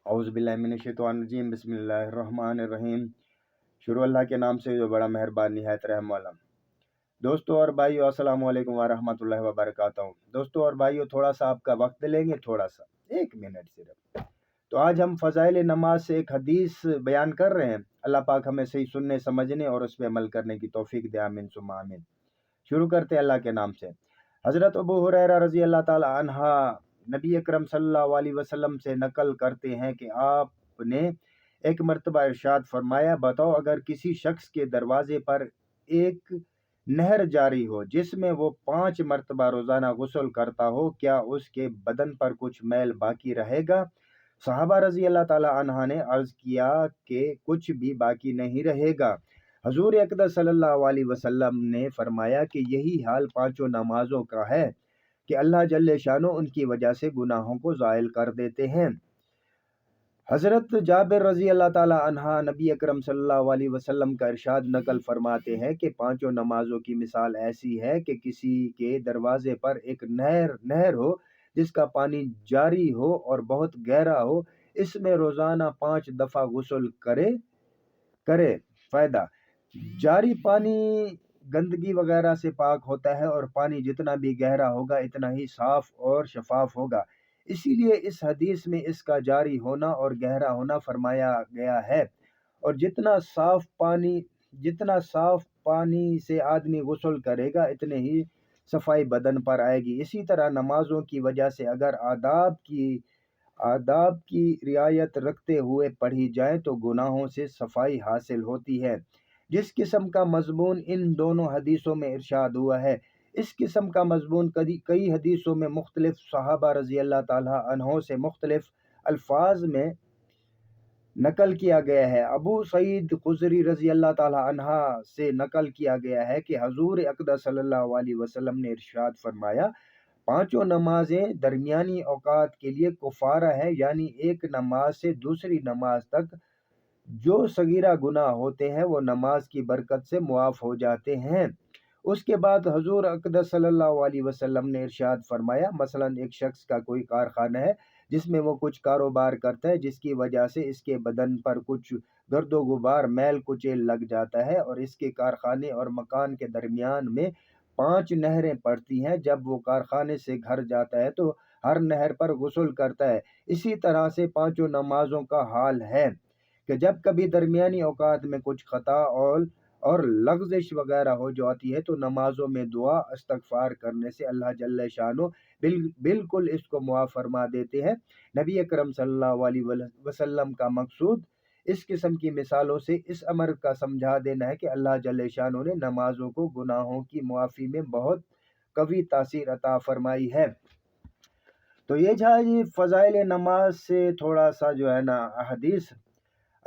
औज़ु बिल्लाहि मिनश्शैतानिर्रजीम बिस्मिल्लाहिर्रहमानिर्रहीम। शुरू अल्लाह के नाम से जो बड़ा मेहरबान निहायत रहम वाला। दोस्तों और भाइयों, अस्सलामु अलैकुम व रहमतुल्लाहि व बरकातहू। दोस्तों और भाइयों, थोड़ा सा आपका वक्त लेंगे, थोड़ा सा 1 मिनट सिर्फ। तो आज हम फ़ज़ाइल नमाज से एक हदीस बयान कर रहे हैं। अल्लाह पाक हमें सही सुनने, समझने और उस पर अमल करने की तौफीक दे। आमीन सुम्मा आमीन। शुरू करते हैं अल्लाह के नाम से। हज़रत अबू हुरैरा रज़ी अल्लाह ताला अन्हा नबी अकरम सल्लल्लाहु अलैहि वसल्लम से नकल करते हैं कि आपने एक मर्तबा इरशाद फरमाया, बताओ अगर किसी शख्स के दरवाजे पर एक नहर जारी हो जिसमें वो 5 मर्तबा रोज़ाना गुस्ल करता हो, क्या उसके बदन पर कुछ मैल बाकी रहेगा? सहाबा रज़ी अल्लाह ताला अन्हा ने अर्ज़ किया कि कुछ भी बाकी नहीं रहेगा। हजूर अक़दस सल्लल्लाहु अलैहि वसल्लम ने फरमाया कि यही हाल 5 नमाज़ों का है कि अल्लाह जल्ले शानो उनकी वजह से गुनाहों को ज़ाइल कर देते हैं। हज़रत जाबिर रज़ी अल्लाह ताला अन्हा नबी अकरम सल्लल्लाहु अलैहि वसल्लम का इरशाद नकल फरमाते हैं कि 5 नमाज़ों की मिसाल ऐसी है कि किसी के दरवाजे पर एक नहर हो जिसका पानी जारी हो और बहुत गहरा हो, इसमें रोज़ाना 5 दफ़ा गुस्ल करे। फ़ायदा, जारी पानी गंदगी वगैरह से पाक होता है और पानी जितना भी गहरा होगा इतना ही साफ और शफाफ होगा। इसीलिए इस हदीस में इसका जारी होना और गहरा होना फरमाया गया है। और जितना साफ पानी से आदमी गुस्ल करेगा इतने ही सफाई बदन पर आएगी। इसी तरह नमाजों की वजह से अगर आदाब की रियायत रखते हुए पढ़ी जाए तो गुनाहों से सफाई हासिल होती है। जिस किस्म का मजमून इन दोनों हदीसों में इरशाद हुआ है, इस किस्म का मजमून कई हदीसों में मुख्तलिफ सहाबा रज़ी अल्लाह ताला अन्हों से मुख्तलिफ अल्फाज में नकल किया गया है। अबू सईद खुदरी रज़ी अल्लाह ताला अन्हा से नकल किया गया है कि हजूर अक़दस सल्लल्लाहु अलैहि वसल्लम ने इरशाद फरमाया, 5 नमाजें दरमियानी औकात के लिए कुफारा है, यानी एक नमाज से दूसरी नमाज तक जो सगीरा गुनाह होते हैं वो नमाज की बरकत से मुआफ़ हो जाते हैं। उसके बाद हजूर अक़दस सल्लल्लाहु अलैहि वसल्लम ने इरशाद फरमाया, मसलन एक शख्स का कोई कारखाना है जिसमें वो कुछ कारोबार करता है, जिसकी वजह से इसके बदन पर कुछ गर्दो गुबार मैल कुचेल लग जाता है और इसके कारखाने और मकान के दरमियान में 5 नहरें पड़ती हैं। जब वो कारखाने से घर जाता है तो हर नहर पर गुस्ल करता है। इसी तरह से 5 नमाजों का हाल है कि जब कभी दरमियानी औकात में कुछ खता और लग़्ज़िश वगैरह हो जाती है तो नमाजों में दुआ इस्तग़फ़ार करने से अल्लाह जल्ले शानो बिल्कुल इसको मुआफ़ फरमा देते हैं। नबी अकरम सल्लल्लाहु अलैहि वसल्लम का मकसूद इस किस्म की मिसालों से इस अमर का समझा देना है कि अल्लाह जल्ले शानो ने नमाजों को गुनाहों की मुआफ़ी में बहुत कवी तासीर अता फरमाई है। तो ये फ़ज़ाइल नमाज से थोड़ा सा जो है ना हदीस।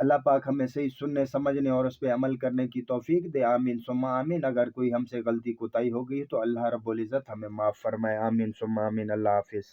अल्लाह पाक हमें सही सुनने, समझने और उस पे अमल करने की तौफीक दे। आमीन सुम्मा आमीन। अगर कोई हमसे गलती कोताही हो गई तो अल्लाह रब्बुल इज़्ज़त हमें माफ़ फरमाए। आमीन सुम्मा आमीन। अल्लाह हाफ़िज़।